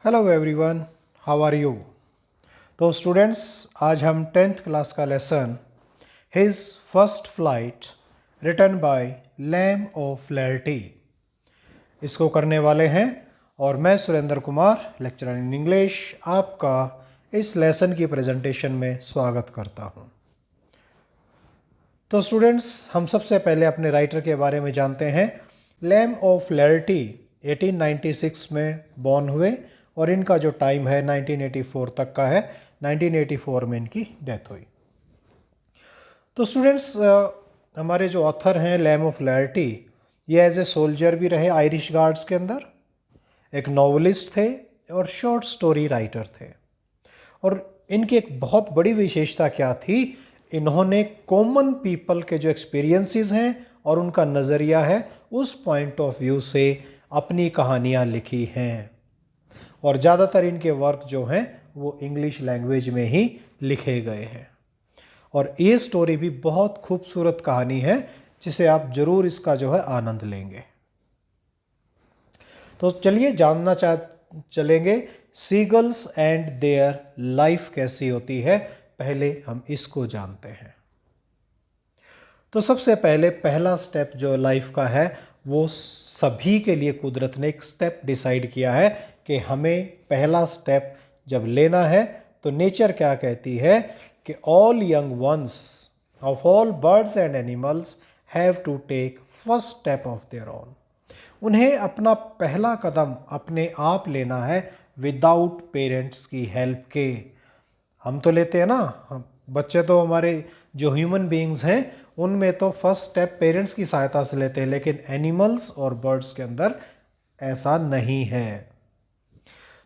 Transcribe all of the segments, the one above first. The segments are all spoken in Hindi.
Hello everyone, how are you. तो स्टूडेंट्स, आज हम 10th क्लास का lesson his first flight written by Liam O'Flaherty इसको करने वाले हैं और मैं Surendra Kumar, lecturer in English, आपका इस लेसन की प्रेजेंटेशन में स्वागत करता हूं। तो स्टूडेंट्स, हम सबसे पहले अपने राइटर के बारे में जानते हैं। लैम ऑफ फ्लैरिटी 1896 में बॉर्न हुए और इनका जो टाइम है 1984 तक का है। 1984 में इनकी डेथ हुई। तो स्टूडेंट्स, हमारे जो ऑथर हैं लैम ऑफ फ्लैरिटी, ये एज ए सोल्जर भी रहे आयरिश गार्ड्स के अंदर, एक नॉवलिस्ट थे और शॉर्ट स्टोरी राइटर थे। और इनकी एक बहुत बड़ी विशेषता क्या थी, इन्होंने कॉमन पीपल के जो एक्सपीरियंसेस हैं और उनका नज़रिया है, उस पॉइंट ऑफ व्यू से अपनी कहानियाँ लिखी हैं। और ज़्यादातर इनके वर्क जो हैं वो इंग्लिश लैंग्वेज में ही लिखे गए हैं। और ये स्टोरी भी बहुत खूबसूरत कहानी है, जिसे आप ज़रूर इसका जो है आनंद लेंगे। तो चलिए जानना चलेंगे सीगल्स एंड देयर लाइफ कैसी होती है। पहले हम इसको जानते हैं। तो सबसे पहले पहला स्टेप जो लाइफ का है, वो सभी के लिए कुदरत ने एक स्टेप डिसाइड किया है कि हमें पहला स्टेप जब लेना है तो नेचर क्या कहती है कि all young ones of all birds and animals have to take first step of their own. उन्हें अपना पहला कदम अपने आप लेना है विदाउट पेरेंट्स की हेल्प के। हम तो लेते हैं ना, हम बच्चे तो हमारे जो ह्यूमन बीइंग्स हैं उनमें तो फर्स्ट स्टेप पेरेंट्स की सहायता से लेते हैं, लेकिन एनिमल्स और बर्ड्स के अंदर ऐसा नहीं है।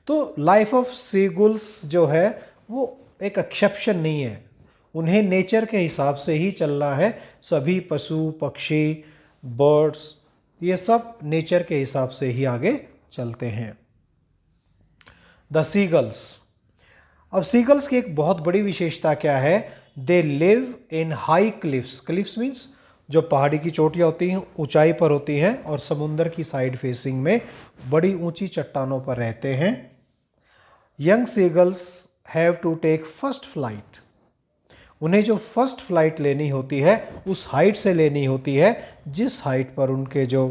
तो लाइफ ऑफ सीगुल्स जो है वो एक एक्सेप्शन नहीं है। उन्हें नेचर के हिसाब से ही चलना है। सभी पशु पक्षी बर्ड्स ये सब नेचर के हिसाब से ही आगे चलते हैं। द सीगल्स, अब सीगल्स की एक बहुत बड़ी विशेषता क्या है, they live in high cliffs. Cliffs means जो पहाड़ी की चोटियाँ होती हैं, ऊंचाई पर होती हैं और समुंदर की साइड फेसिंग में बड़ी ऊंची चट्टानों पर रहते हैं। Young seagulls have to take first flight. उन्हें जो फर्स्ट फ्लाइट लेनी होती है उस हाइट से लेनी होती है जिस हाइट पर उनके जो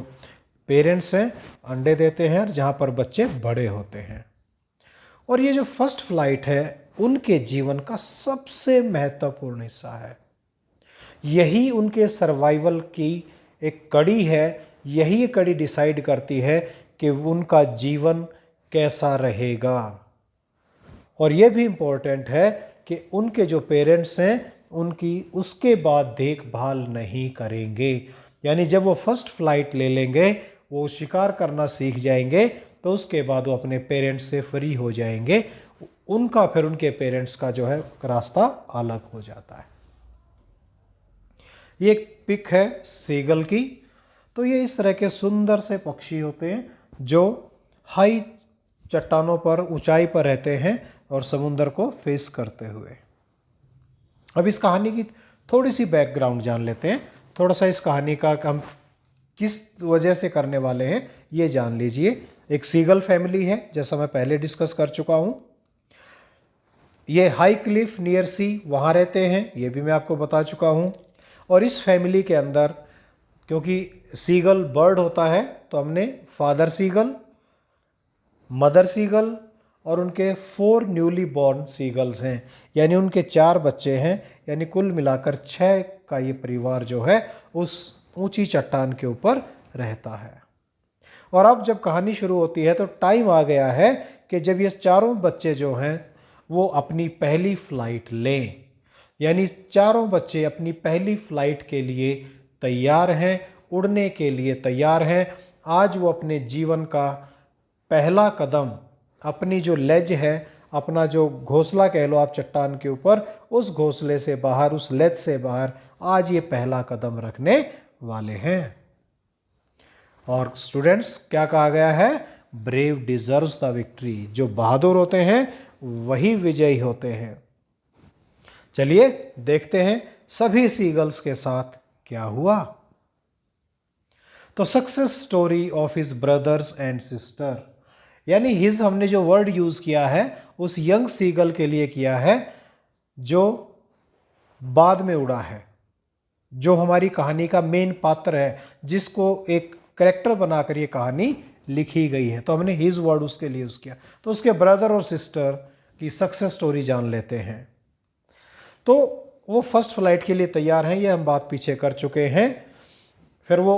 पेरेंट्स हैं अंडे देते हैं और जहाँ पर बच्चे बड़े होते हैं। और ये जो फर्स्ट फ्लाइट है उनके जीवन का सबसे महत्वपूर्ण हिस्सा है। यही उनके सर्वाइवल की एक कड़ी है। यही कड़ी डिसाइड करती है कि उनका जीवन कैसा रहेगा। और ये भी इम्पोर्टेंट है कि उनके जो पेरेंट्स हैं उनकी उसके बाद देखभाल नहीं करेंगे। यानी जब वो फर्स्ट फ्लाइट ले लेंगे, वो शिकार करना सीख जाएंगे, तो उसके बाद वो अपने पेरेंट्स से फ्री हो जाएंगे। उनका फिर उनके पेरेंट्स का जो है रास्ता अलग हो जाता है। ये एक पिक है सीगल की। तो ये इस तरह के सुंदर से पक्षी होते हैं जो हाई चट्टानों पर ऊंचाई पर रहते हैं और समुंदर को फेस करते हुए। अब इस कहानी की थोड़ी सी बैकग्राउंड जान लेते हैं। थोड़ा सा इस कहानी का हम किस वजह से करने वाले हैं ये जान लीजिए। एक सीगल फैमिली है, जैसा मैं पहले डिस्कस कर चुका हूँ। ये हाई क्लिफ नियर सी वहाँ रहते हैं, ये भी मैं आपको बता चुका हूँ। और इस फैमिली के अंदर क्योंकि सीगल बर्ड होता है, तो हमने फादर सीगल, मदर सीगल और उनके 4 न्यूली बॉर्न सीगल्स हैं, यानी उनके 4 बच्चे हैं। यानी कुल मिलाकर 6 का ये परिवार जो है उस ऊंची चट्टान के ऊपर रहता है। और अब जब कहानी शुरू होती है तो टाइम आ गया है कि जब ये चारों बच्चे जो हैं वो अपनी पहली फ्लाइट लें। यानी चारों बच्चे अपनी पहली फ्लाइट के लिए तैयार हैं, उड़ने के लिए तैयार हैं। आज वो अपने जीवन का पहला कदम, अपनी जो लेज है, अपना जो घोंसला कह लो आप चट्टान के ऊपर, उस घोंसले से बाहर, उस लेज से बाहर आज ये पहला कदम रखने वाले हैं। और स्टूडेंट्स, क्या कहा गया है, ब्रेव डिजर्व्स द विक्ट्री। जो बहादुर होते हैं वही विजयी होते हैं। चलिए देखते हैं सभी सीगल्स के साथ क्या हुआ। तो success story of his brothers and sister. यानी हिज हमने जो वर्ड यूज किया है उस यंग सीगल के लिए किया है जो बाद में उड़ा है, जो हमारी कहानी का मेन पात्र है, जिसको एक कैरेक्टर बनाकर ये कहानी लिखी गई है, तो हमने हिज वर्ड उसके लिए यूज किया। तो उसके ब्रदर और सिस्टर की सक्सेस स्टोरी जान लेते हैं। तो वो फर्स्ट फ्लाइट के लिए तैयार हैं, ये हम बात पीछे कर चुके हैं। फिर वो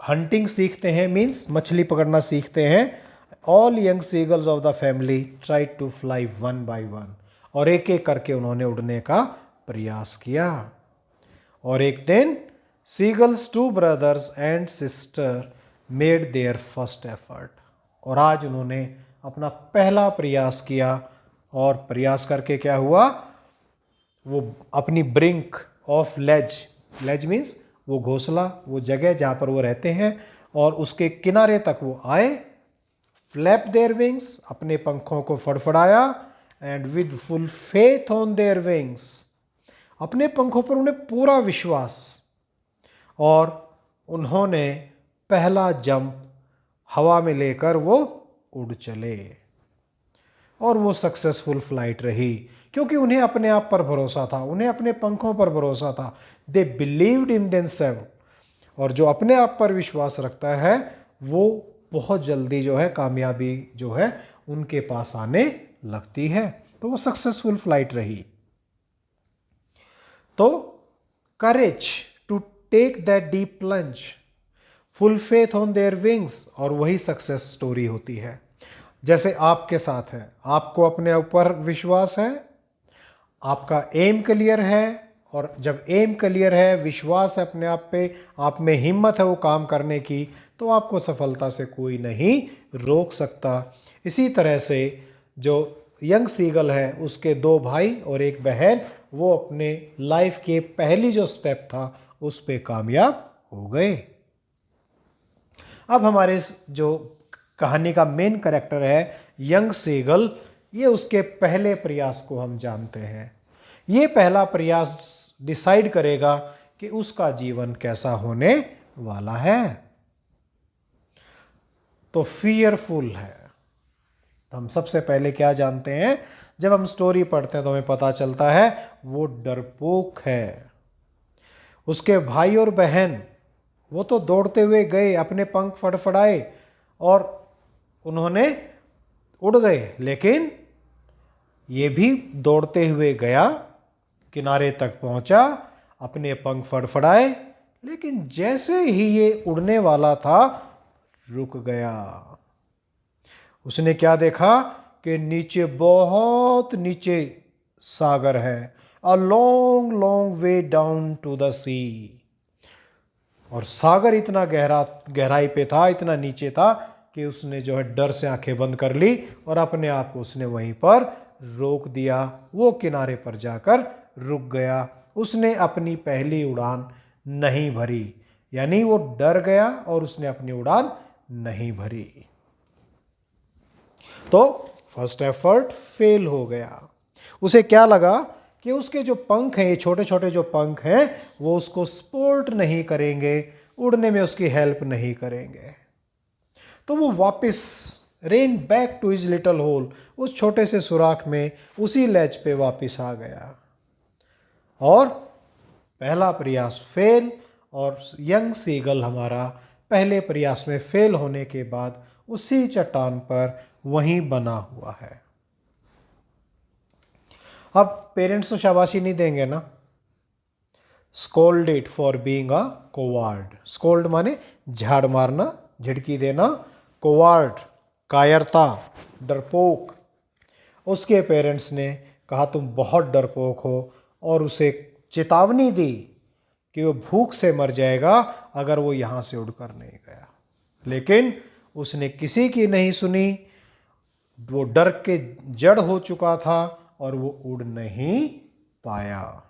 हंटिंग सीखते हैं, मीन्स मछली पकड़ना सीखते हैं। All young seagulls of the family try to fly one by one, और एक एक करके उन्होंने उड़ने का प्रयास किया। और एक दिन seagulls two brothers and sister made their first effort, और आज उन्होंने अपना पहला प्रयास किया। और प्रयास करके क्या हुआ, वो अपनी brink of ledge, ledge means वो घोंसला, वो जगह जहाँ पर वो रहते हैं, और उसके किनारे तक वो आए। फ्लैप देयर विंग्स, अपने पंखों को फड़फड़ाया। And with full faith on their wings, अपने पंखों पर उन्हें पूरा विश्वास, और उन्होंने पहला जंप हवा में लेकर वो उड़ चले। और वो सक्सेसफुल फ्लाइट रही, क्योंकि उन्हें अपने आप पर भरोसा था, उन्हें अपने पंखों पर भरोसा था। दे बिलीव्ड इन देमसेल्फ, और जो अपने आप पर विश्वास रखता है वो बहुत जल्दी जो है कामयाबी जो है उनके पास आने लगती है। तो वो सक्सेसफुल फ्लाइट रही। तो courage to take that deep plunge, full faith on their wings, और वही सक्सेस स्टोरी होती है। जैसे आपके साथ है, आपको अपने ऊपर विश्वास है, आपका एम क्लियर है, और जब एम क्लियर है, विश्वास है अपने आप पे, आप में हिम्मत है वो काम करने की, तो आपको सफलता से कोई नहीं रोक सकता। इसी तरह से जो यंग सीगल है, उसके 2 भाई और 1 बहन, वो अपने लाइफ के पहली जो स्टेप था उस पे कामयाब हो गए। अब हमारे जो कहानी का मेन कैरेक्टर है यंग सीगल, ये उसके पहले प्रयास को हम जानते हैं। ये पहला प्रयास डिसाइड करेगा कि उसका जीवन कैसा होने वाला है। तो फियरफुल है। हम सबसे पहले क्या जानते हैं, जब हम स्टोरी पढ़ते हैं तो हमें पता चलता है वो डरपोक है। उसके भाई और बहन वो तो दौड़ते हुए गए, अपने पंख फड़फड़ाए और उन्होंने उड़ गए, लेकिन ये भी दौड़ते हुए गया, किनारे तक पहुंचा, अपने पंख फड़फड़ाए, लेकिन जैसे ही ये उड़ने वाला था रुक गया। उसने क्या देखा कि नीचे, बहुत नीचे सागर है, a long long way down to the sea. और सागर इतना गहराई पे था, इतना नीचे था कि उसने जो है डर से आंखें बंद कर ली और अपने आप को उसने वहीं पर रोक दिया। वो किनारे पर जाकर रुक गया। उसने अपनी पहली उड़ान नहीं भरी, यानी वो डर गया और उसने अपनी उड़ान नहीं भरी। तो फर्स्ट एफर्ट फेल हो गया। उसे क्या लगा कि उसके जो पंख हैं, ये छोटे छोटे जो पंख हैं, वो उसको सपोर्ट नहीं करेंगे, उड़ने में उसकी हेल्प नहीं करेंगे। तो वो वापस ran back to his little hole, उस छोटे से सुराख में, उसी लैच पे वापस आ गया। और पहला प्रयास फेल, और यंग सीगल हमारा पहले प्रयास में फेल होने के बाद उसी चट्टान पर वहीं बना हुआ है। अब पेरेंट्स तो शाबाशी नहीं देंगे ना। Scolded for being a coward, scold माने झाड़ मारना, झिड़की देना, कोवार्ड कायरता, डरपोक। उसके पेरेंट्स ने कहा तुम बहुत डरपोक हो, और उसे चेतावनी दी कि वो भूख से मर जाएगा अगर वो यहाँ से उड़कर नहीं गया। लेकिन उसने किसी की नहीं सुनी, वो डर के जड़ हो चुका था और वो उड़ नहीं पाया।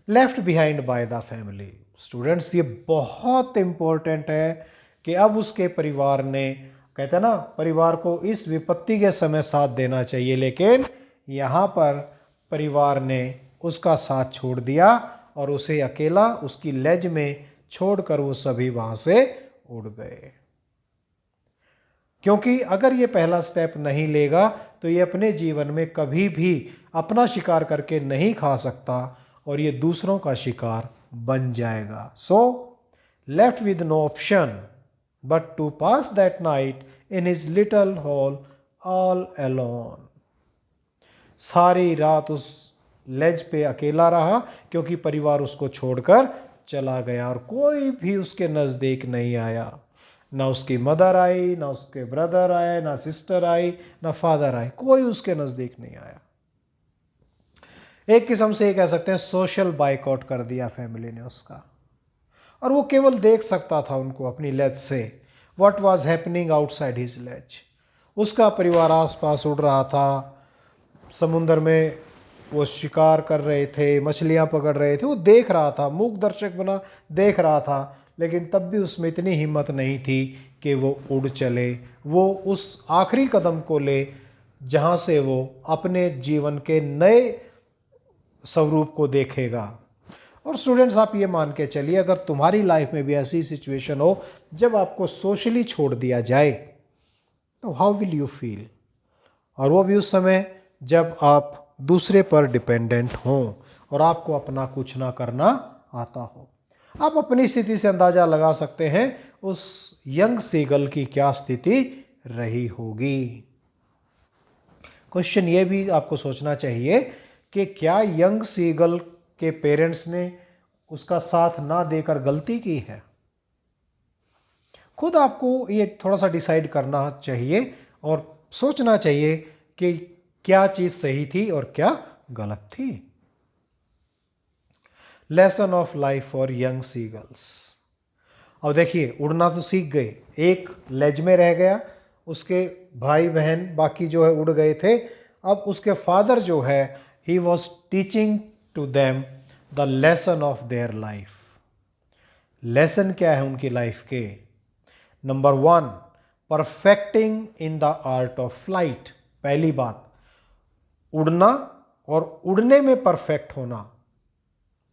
Left behind by the family. Students, ये बहुत इंपॉर्टेंट है कि अब उसके परिवार ने, कहते हैं ना, परिवार को इस विपत्ति के समय साथ देना चाहिए, लेकिन यहाँ पर परिवार ने उसका साथ छोड़ दिया और उसे अकेला उसकी लेज में छोड़कर वो सभी वहाँ से उड़ गए। क्योंकि अगर ये पहला स्टेप नहीं लेगा तो ये अपने जीवन में कभी भी अपना शिकार करके नहीं खा सकता और ये दूसरों का शिकार बन जाएगा। So left with no option but to pass that night in his little hole all alone. सारी रात उस लेज पे अकेला रहा क्योंकि परिवार उसको छोड़कर चला गया और कोई भी उसके नज़दीक नहीं आया। ना उसकी मदर आई, ना उसके ब्रदर आए, ना सिस्टर आई, ना फादर आए, कोई उसके नज़दीक नहीं आया। एक किस्म से ये कह सकते हैं सोशल बाइकआउट कर दिया फैमिली ने उसका। और वो केवल देख सकता था उनको अपनी लेज से, what was happening outside his ledge. उसका परिवार आसपास उड़ रहा था, समुद्र में वो शिकार कर रहे थे, मछलियां पकड़ रहे थे, वो देख रहा था, मूक दर्शक बना देख रहा था। लेकिन तब भी उसमें इतनी हिम्मत नहीं थी कि वो उड़ चले, वो उस आखिरी कदम को ले जहाँ से वो अपने जीवन के नए स्वरूप को देखेगा। और स्टूडेंट्स, आप ये मान के चलिए, अगर तुम्हारी लाइफ में भी ऐसी सिचुएशन हो जब आपको सोशली छोड़ दिया जाए तो हाउ विल यू फील, और वो भी उस समय जब आप दूसरे पर डिपेंडेंट हों और आपको अपना कुछ ना करना आता हो। आप अपनी स्थिति से अंदाज़ा लगा सकते हैं उस यंग सीगल की क्या स्थिति रही होगी। क्वेश्चन ये भी आपको सोचना चाहिए कि क्या यंग सीगल के पेरेंट्स ने उसका साथ ना देकर गलती की है? खुद आपको ये थोड़ा सा डिसाइड करना चाहिए और सोचना चाहिए कि क्या चीज़ सही थी और क्या गलत थी। Lesson of life for young seagulls. अब देखिए, उड़ना तो सीख गए, एक लेज में रह गया, उसके भाई बहन बाकी जो है उड़ गए थे। अब उसके फादर जो है, he was teaching to them the lesson of their life. Lesson क्या है उनकी लाइफ के? Number 1, perfecting in the art of flight. पहली बात, उड़ना और उड़ने में परफेक्ट होना।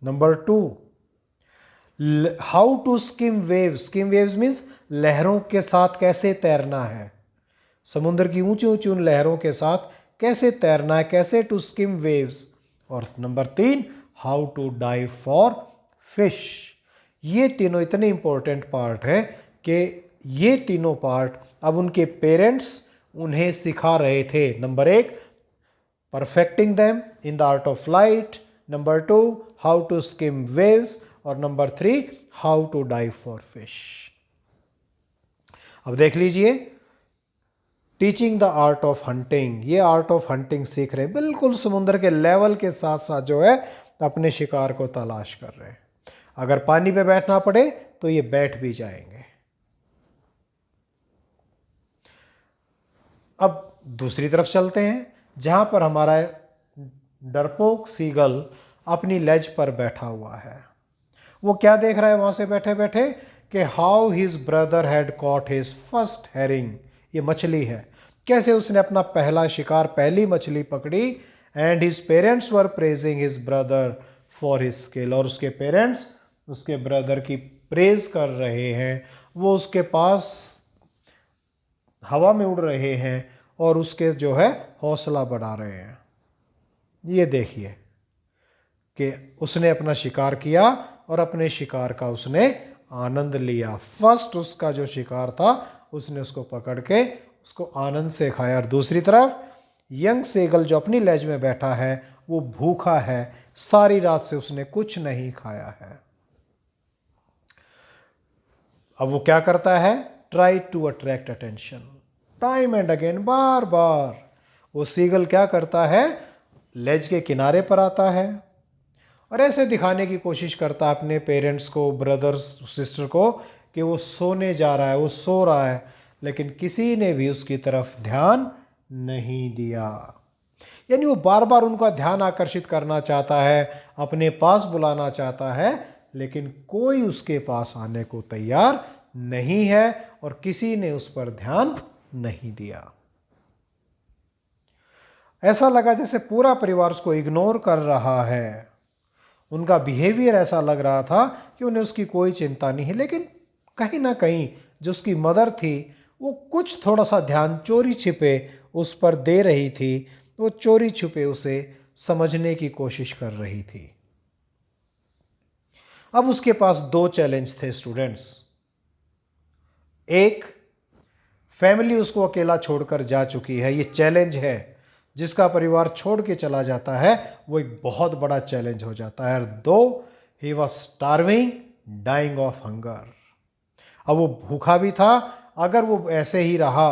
Number 2, how to skim waves. Skim waves means लहरों के साथ कैसे तैरना है, समुद्र की ऊंची ऊंची उन लहरों के साथ कैसे तैरना है, कैसे टू स्किम वेव्स। और number 3, how to dive for fish. ये तीनों इतने इंपॉर्टेंट पार्ट है कि ये तीनों पार्ट अब उनके पेरेंट्स उन्हें सिखा रहे थे। Number 1, perfecting them in the art of flight. Number 2, how to skim waves. और number 3, how to dive for fish. अब देख लीजिए, teaching the art of hunting, ये आर्ट ऑफ हंटिंग सीख रहे हैं, बिल्कुल समुद्र के लेवल के साथ साथ जो है अपने शिकार को तलाश कर रहे हैं। अगर पानी पे बैठना पड़े तो ये बैठ भी जाएंगे। अब दूसरी तरफ चलते हैं, जहां पर हमारा डरपोक सीगल अपनी लेज पर बैठा हुआ है। वो क्या देख रहा है वहां से बैठे बैठे कि how his brother had cot his first herring. ये मछली है, कैसे उसने अपना पहला शिकार, पहली मछली पकड़ी। And his parents were praising his brother for his skill. और उसके पेरेंट्स उसके ब्रदर की प्रेज कर रहे हैं, वो उसके पास हवा में उड़ रहे हैं और उसके जो है हौसला बढ़ा रहे हैं। ये देखिए कि उसने अपना शिकार किया और अपने शिकार का उसने आनंद लिया। फर्स्ट उसका जो शिकार था उसने उसको पकड़ के उसको आनंद से खाया। और दूसरी तरफ यंग सेगल जो अपनी लेज में बैठा है वो भूखा है, सारी रात से उसने कुछ नहीं खाया है। अब वो क्या करता है? Try to attract attention. Time and again, बार बार वो सीगल क्या करता है? लेज के किनारे पर आता है और ऐसे दिखाने की कोशिश करता है अपने पेरेंट्स को, ब्रदर्स सिस्टर को, कि वो सोने जा रहा है, वो सो रहा है। लेकिन किसी ने भी उसकी तरफ ध्यान नहीं दिया। यानी वो बार बार उनका ध्यान आकर्षित करना चाहता है, अपने पास बुलाना चाहता है, लेकिन कोई उसके पास आने को तैयार नहीं है और किसी ने उस पर ध्यान नहीं दिया। ऐसा लगा जैसे पूरा परिवार उसको इग्नोर कर रहा है। उनका बिहेवियर ऐसा लग रहा था कि उन्हें उसकी कोई चिंता नहीं है। लेकिन कहीं ना कहीं जो उसकी मदर थी वो कुछ थोड़ा सा ध्यान चोरी छिपे उस पर दे रही थी। वो चोरी छिपे उसे समझने की कोशिश कर रही थी। अब उसके पास दो चैलेंज थे स्टूडेंट्स। एक, फैमिली उसको अकेला छोड़कर जा चुकी है, ये चैलेंज है। जिसका परिवार छोड़ के चला जाता है वो एक बहुत बड़ा चैलेंज हो जाता है। और दो, he was starving, dying of hunger. अब वो भूखा भी था, अगर वो ऐसे ही रहा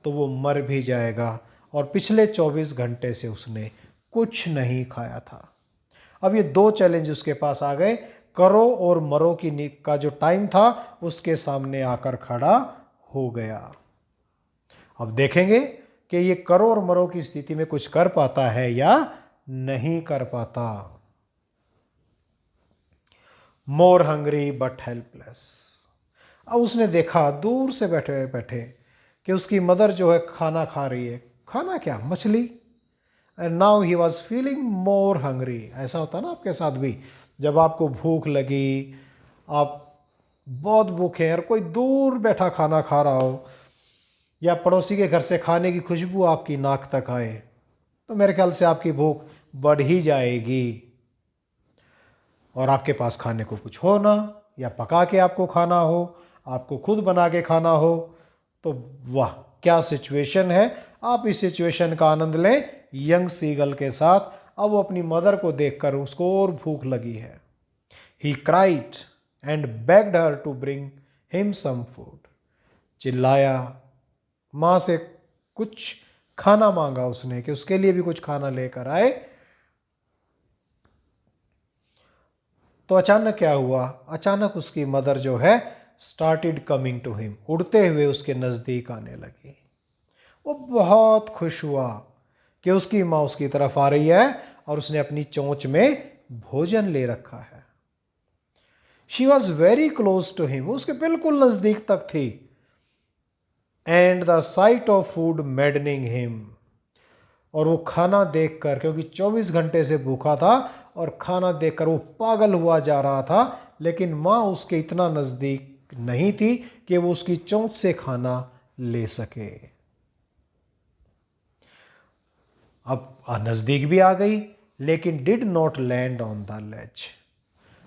तो वो मर भी जाएगा। और पिछले 24 घंटे से उसने कुछ नहीं खाया था। अब ये दो चैलेंज उसके पास आ गए। करो और मरो का जो टाइम था उसके सामने आकर खड़ा हो गया। अब देखेंगे कि ये करो और मरो की स्थिति में कुछ कर पाता है या नहीं कर पाता। मोर हंग्री बट हेल्पलेस। अब उसने देखा दूर से बैठे बैठे कि उसकी मदर जो है खाना खा रही है। खाना क्या? मछली। And now he was feeling more hungry. ऐसा होता है ना आपके साथ भी, जब आपको भूख लगी, आप बहुत भूखे हैं और कोई दूर बैठा खाना खा रहा हो, या पड़ोसी के घर से खाने की खुशबू आपकी नाक तक आए, तो मेरे ख्याल से आपकी भूख बढ़ ही जाएगी। और आपके पास खाने को कुछ हो ना, या पका के आपको खाना हो, आपको खुद बना के खाना हो, तो वाह क्या सिचुएशन है। आप इस सिचुएशन का आनंद लें यंग सीगल के साथ। अब वो अपनी मदर को देखकर उसको और भूख लगी है। He cried and begged her to bring him some food. चिल्लाया, माँ से कुछ खाना मांगा उसने कि उसके लिए भी कुछ खाना लेकर आए। तो अचानक क्या हुआ? अचानक उसकी मदर जो है स्टार्टेड कमिंग टू हिम, उड़ते हुए उसके नज़दीक आने लगी। वो बहुत खुश हुआ कि उसकी माँ उसकी तरफ आ रही है और उसने अपनी चोंच में भोजन ले रखा है। She was very close to him, वो उसके बिल्कुल नज़दीक तक थी। And the sight of food maddening him. और वो खाना देखकर, क्योंकि 24 घंटे से भूखा था और खाना देखकर वो पागल हुआ जा रहा था, लेकिन माँ उसके इतना नज़दीक नहीं थी कि वो उसकी चोंच से खाना ले सके। अब नज़दीक भी आ गई, लेकिन did not land on the ledge.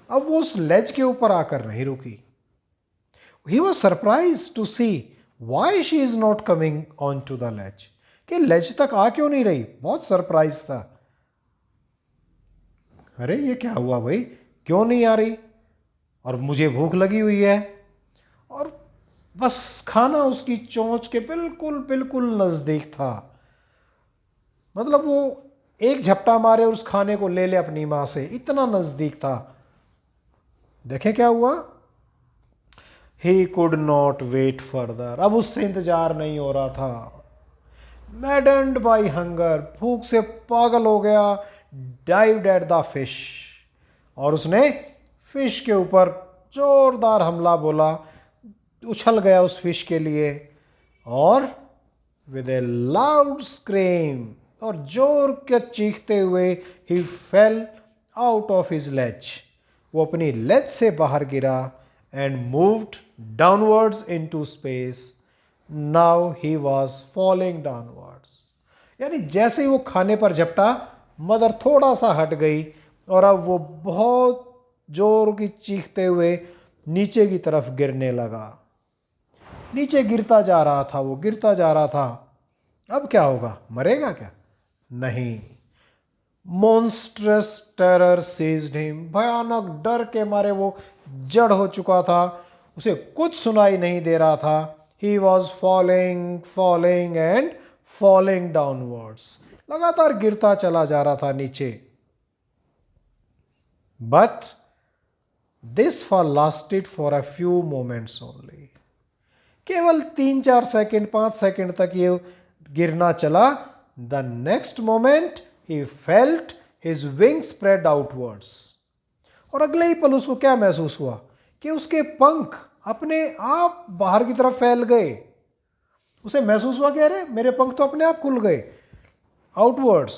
अब वो उस लेज के ऊपर आकर नहीं रुकी। He was surprise to see why she is not coming on to the ledge, कि लेज तक आ क्यों नहीं रही। बहुत सरप्राइज था। अरे ये क्या हुआ भाई, क्यों नहीं आ रही? और मुझे भूख लगी हुई है। और बस खाना उसकी चोंच के बिल्कुल बिल्कुल नज़दीक था। मतलब वो एक झपटा मारे और उस खाने को ले ले अपनी माँ से, इतना नज़दीक था। देखें क्या हुआ। He could not wait further. अब उससे इंतजार नहीं हो रहा था। मैडन्ड बाई हंगर, भूख से पागल हो गया। डाइव्ड एट द फिश, और उसने फिश के ऊपर जोरदार हमला बोला, उछल गया उस फिश के लिए। और विद ए लाउड स्क्रीम, और जोर के चीखते हुए, ही फेल आउट ऑफ हिज लेज, वो अपनी लेज से बाहर गिरा। And moved downwards into space. Now he was falling downwards. यानी जैसे ही वो खाने पर झपटा, मदर थोड़ा सा हट गई और अब वो बहुत जोर की चीखते हुए नीचे की तरफ गिरने लगा। नीचे गिरता जा रहा था, वो गिरता जा रहा था। अब क्या होगा? मरेगा क्या? नहीं। Monstrous terror seized him. भयानक डर के मारे वो जड़ हो चुका था, उसे कुछ सुनाई नहीं दे रहा था। He was falling falling and falling downwards, लगातार गिरता चला जा रहा था नीचे। But this fall lasted for a few moments only. केवल 3-4 सेकंड 5 सेकंड तक ये गिरना चला। The next moment he felt his wing spread outwards. और अगले ही पल उसको क्या महसूस हुआ कि उसके पंख अपने आप बाहर की तरफ फैल गए। उसे महसूस हुआ कि अरे मेरे पंख तो अपने आप खुल गए, outwards.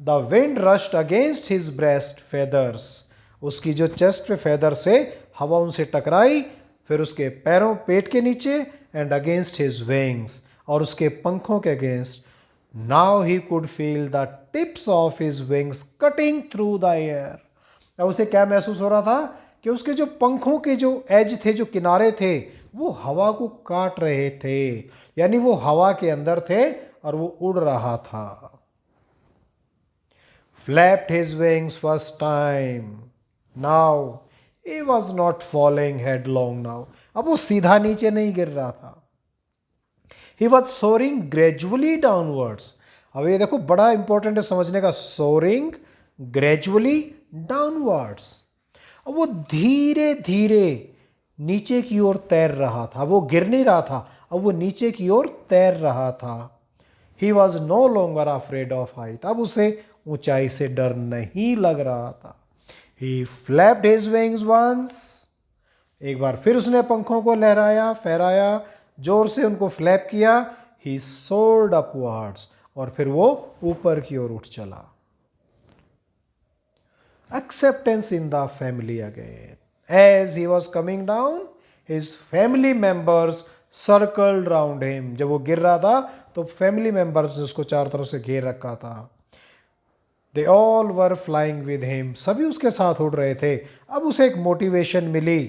The wind rushed against his breast feathers. उसकी जो चेस्ट पे फेदर से हवा उनसे टकराई, फिर उसके पैरों पेट के नीचे एंड अगेंस्ट हिज विंग्स, और उसके पंखों के against. Now he could feel the tips of his wings cutting through the air. अब उसे क्या महसूस हो रहा था कि उसके जो पंखों के जो एज थे, जो किनारे थे, वो हवा को काट रहे थे, यानी वो हवा के अंदर थे और वो उड़ रहा था। Flapped his wings first time. Now he was not falling headlong now. अब वो सीधा नीचे नहीं गिर रहा था। He was soaring gradually downwards. अब ये देखो बड़ा इंपॉर्टेंट है समझने का, soaring gradually downwards. अब वो धीरे धीरे नीचे की ओर तैर रहा था, वो गिर नहीं रहा था, अब वो नीचे की ओर तैर रहा था। He was no longer afraid of height. अब उसे ऊंचाई से डर नहीं लग रहा था। He flapped his wings once. एक बार फिर उसने पंखों को लहराया, फहराया, जोर से उनको फ्लैप किया। He soared upwards. और फिर वो ऊपर की ओर उठ चला। Acceptance in the family again. As he was coming down, his family members circled round him. जब वो गिर रहा था तो फैमिली मेंबर्स ने उसको चारों तरफ से घेर रखा था। They all were flying with him. सभी उसके साथ उड़ रहे थे। अब उसे एक मोटिवेशन मिली,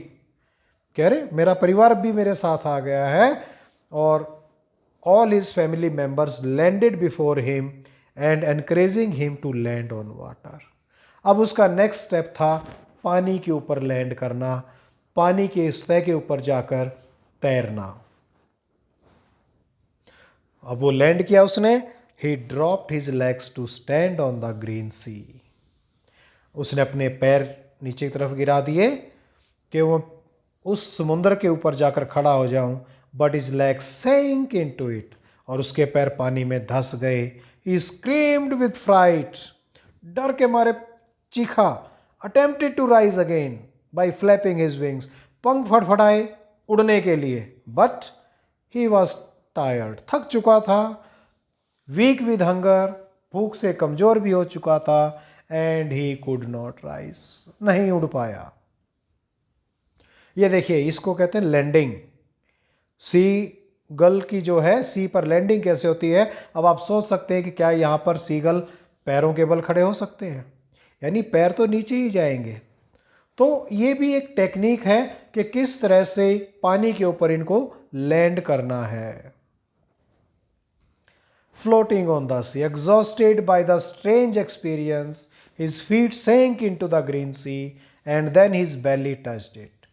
कह रहे मेरा परिवार भी मेरे साथ आ गया है। और all his family members landed before him and encouraging him to land on water. अब उसका नेक्स्ट स्टेप था पानी के ऊपर लैंड करना, पानी के सतह के ऊपर जाकर तैरना। अब वो लैंड किया उसने। He dropped his legs to stand on the green sea. उसने अपने पैर नीचे की तरफ गिरा दिए कि वो उस समुद्र के ऊपर जाकर खड़ा हो जाऊं। But his legs sank into it. और उसके पैर पानी में धंस गए। He screamed with fright. डर के मारे चीखा। Attempted to rise again by flapping his wings. पंख फड़फड़ाए उड़ने के लिए। But he was tired. थक चुका था। Weak with hunger. भूख से कमजोर भी हो चुका था। And he could not rise. नहीं उड़ पाया। ये देखिए, इसको कहते हैं लैंडिंग। सी गल की जो है, सी पर लैंडिंग कैसे होती है। अब आप सोच सकते हैं कि क्या यहाँ पर सीगल पैरों के बल खड़े हो सकते हैं, यानी पैर तो नीचे ही जाएंगे। तो ये भी एक टेक्निक है कि किस तरह से पानी के ऊपर इनको लैंड करना है। Floating on the sea, exhausted by the strange experience, his feet sank into the green sea and then his belly touched it.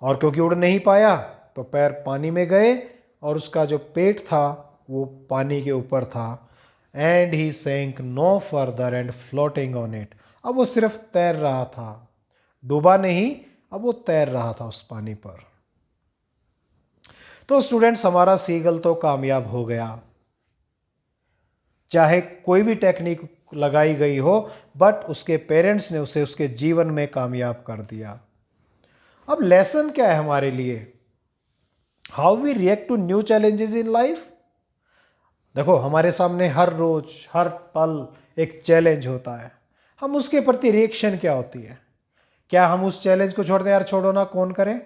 और क्योंकि उड़ नहीं पाया तो पैर पानी में गए और उसका जो पेट था वो पानी के ऊपर था। And he sank no further and floating on it. अब वो सिर्फ तैर रहा था, डूबा नहीं, अब वो तैर रहा था उस पानी पर। तो स्टूडेंट्स, हमारा सीगल तो कामयाब हो गया, चाहे कोई भी टेक्निक लगाई गई हो, बट उसके पेरेंट्स ने उसे उसके जीवन में कामयाब कर दिया। अब लेसन क्या है हमारे लिए? How we react to new challenges in life. देखो, हमारे सामने हर रोज हर पल एक चैलेंज होता है, हम उसके प्रति रिएक्शन क्या होती है? क्या हम उस चैलेंज को छोड़ दें, यार छोड़ो ना, कौन करे,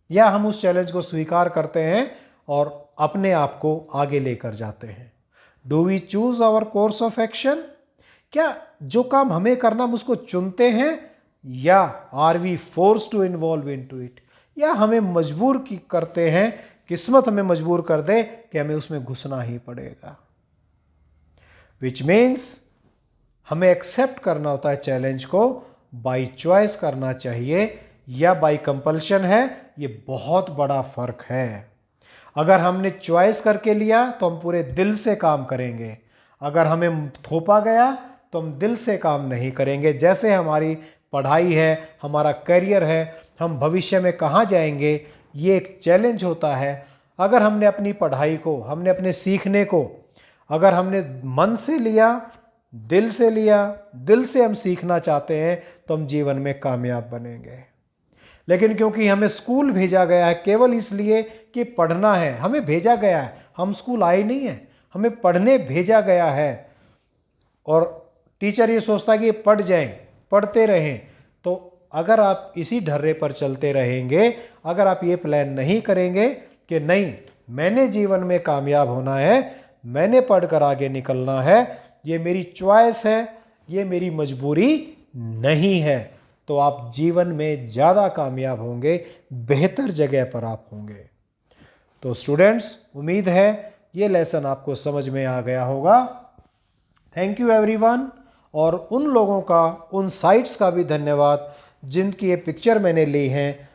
या हम उस चैलेंज को स्वीकार करते हैं और अपने आप को आगे लेकर जाते हैं? Do we choose our course of action? क्या जो काम हमें करना हम उसको चुनते हैं, या are we force to involve into it, या हमें मजबूर करते हैं, किस्मत हमें मजबूर कर दे कि हमें उसमें घुसना ही पड़ेगा। विच मीन्स हमें एक्सेप्ट करना होता है चैलेंज को, बाय चॉइस करना चाहिए या बाय कंपल्शन है, ये बहुत बड़ा फर्क है। अगर हमने चॉइस करके लिया तो हम पूरे दिल से काम करेंगे, अगर हमें थोपा गया तो हम दिल से काम नहीं करेंगे। जैसे हमारी पढ़ाई है, हमारा करियर है, हम भविष्य में कहाँ जाएंगे, ये एक चैलेंज होता है। अगर हमने अपनी पढ़ाई को, हमने अपने सीखने को, अगर हमने मन से लिया, दिल से लिया, दिल से हम सीखना चाहते हैं, तो हम जीवन में कामयाब बनेंगे। लेकिन क्योंकि हमें स्कूल भेजा गया है केवल इसलिए कि पढ़ना है, हमें भेजा गया है, हम स्कूल आए नहीं हैं, हमें पढ़ने भेजा गया है, और टीचर ये सोचता है कि ये पढ़ जाएं, पढ़ते रहें। तो अगर आप इसी ढर्रे पर चलते रहेंगे, अगर आप ये प्लान नहीं करेंगे, कि नहीं, मैंने जीवन में कामयाब होना है, मैंने पढ़कर आगे निकलना है, ये मेरी चॉइस है, ये मेरी मजबूरी नहीं है, तो आप जीवन में ज़्यादा कामयाब होंगे, बेहतर जगह पर आप होंगे। तो स्टूडेंट्स, उम्मीद है ये लेसन आपको समझ में आ गया होगा। Thank you everyone. और उन लोगों का, उन साइट्स का भी धन्यवाद जिनकी ये पिक्चर मैंने ली है,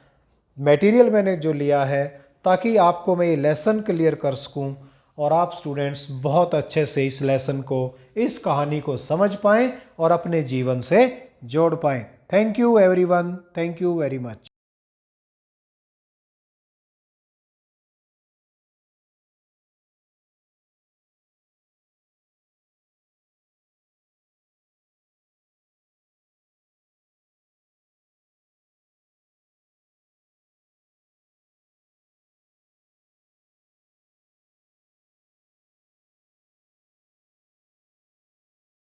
मटेरियल मैंने जो लिया है, ताकि आपको मैं ये लेसन क्लियर कर सकूं और आप स्टूडेंट्स बहुत अच्छे से इस लेसन को, इस कहानी को समझ पाएं और अपने जीवन से जोड़ पाएं। Thank you everyone, thank you very much.